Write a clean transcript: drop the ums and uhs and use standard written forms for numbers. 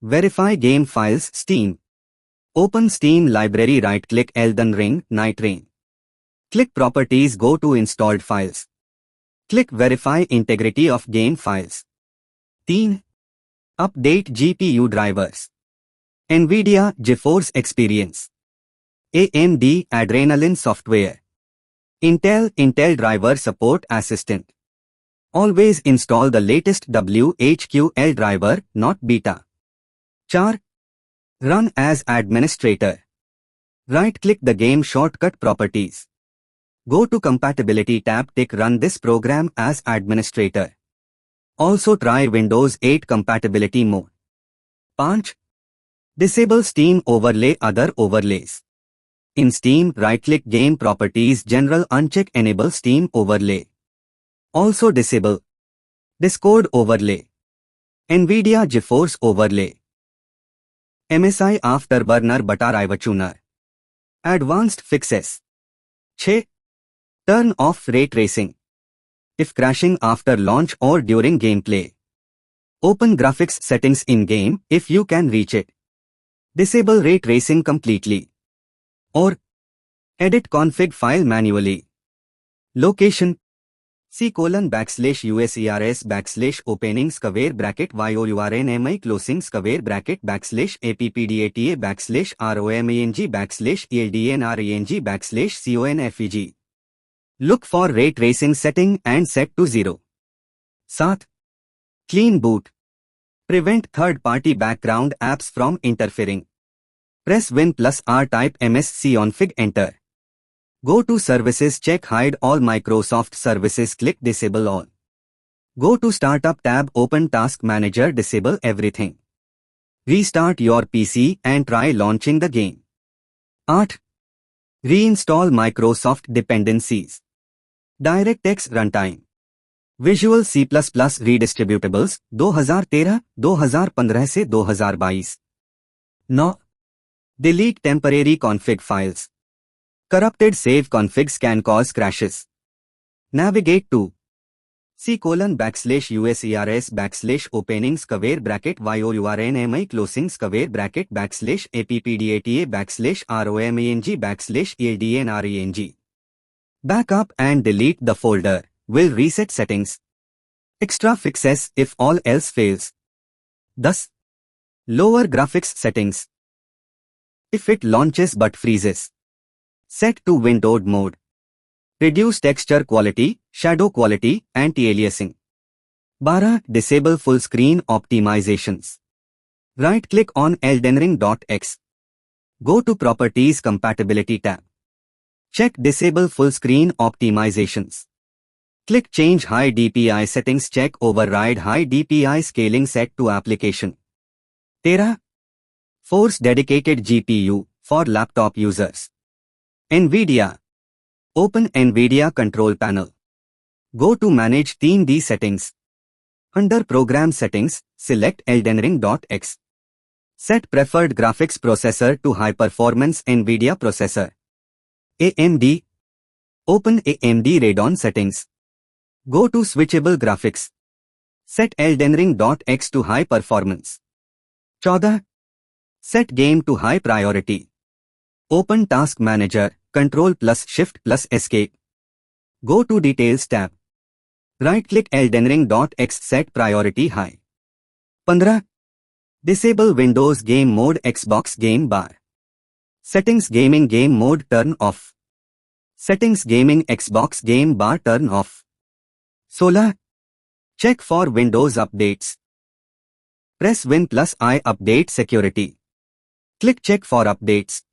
Verify game files Steam. Open Steam library, right-click Elden Ring Nightreign. Click Properties, go to Installed Files. Click Verify integrity of game files. 3. Update GPU drivers. NVIDIA GeForce Experience. AMD Adrenalin software. Intel Driver Support Assistant. Always install the latest WHQL driver, not beta. 4. Run as administrator. Right-click the game shortcut properties. Go to Compatibility tab, tick Run this program as administrator. Also try Windows 8 compatibility mode. 5. Disable Steam overlay, other overlays. In Steam, right-click Game Properties, General, uncheck Enable Steam overlay. Also disable Discord overlay, NVIDIA GeForce overlay, MSI Afterburner Batariva Tuner. Advanced fixes. 6. Turn off ray tracing. If crashing after launch or during gameplay. Open graphics settings in-game if you can reach it. Disable ray tracing completely. Or edit config file manually. Location C://USERS/ opening square bracket YOURNMI closing square bracket /APPDATA /ROMANG /ELDNRENG /CONFEG. Look for ray tracing setting and set to 0. 7. Clean boot. Prevent third-party background apps from interfering. Press Win+R, type msconfig, enter. Go to Services, check Hide all Microsoft services, click Disable all. Go to Startup tab, open Task Manager, disable everything. Restart your PC and try launching the game. 8. Reinstall Microsoft dependencies. DirectX runtime. Visual C++ redistributables 2013-2015 से 2022. 9. Delete temporary config files. Corrupted save configs can cause crashes. Navigate to C://USERS/ opening square bracket YOURNMI closing square bracket /APPDATA /ROMANG /ELDNRENG. Backup and delete the folder. Will reset settings. Extra fixes if all else fails. Thus, lower graphics settings. If it launches but freezes. Set to windowed mode. Reduce texture quality, shadow quality, anti-aliasing. 12. Disable full screen optimizations. Right-click on eldenring.exe. Go to Properties Compatibility tab. Check Disable full screen optimizations. Click Change high DPI settings, check Override high DPI scaling set to application. 13. Force dedicated GPU for laptop users. NVIDIA. Open NVIDIA Control Panel. Go to Manage 3D Settings. Under Program Settings, select eldenring.exe. Set Preferred Graphics Processor to High Performance NVIDIA Processor. AMD. Open AMD Radeon Settings. Go to Switchable Graphics. Set eldenring.exe to High Performance. 14. Set Game to High Priority. Open Task Manager, Ctrl+Shift+Escape. Go to Details tab. Right-click eldenring.exe, set Priority High. 15. Disable Windows Game Mode, Xbox Game Bar. Settings Gaming Game Mode turn off. Settings Gaming Xbox Game Bar turn off. 16. Check for Windows updates. Press Win+I update security. Click Check for updates.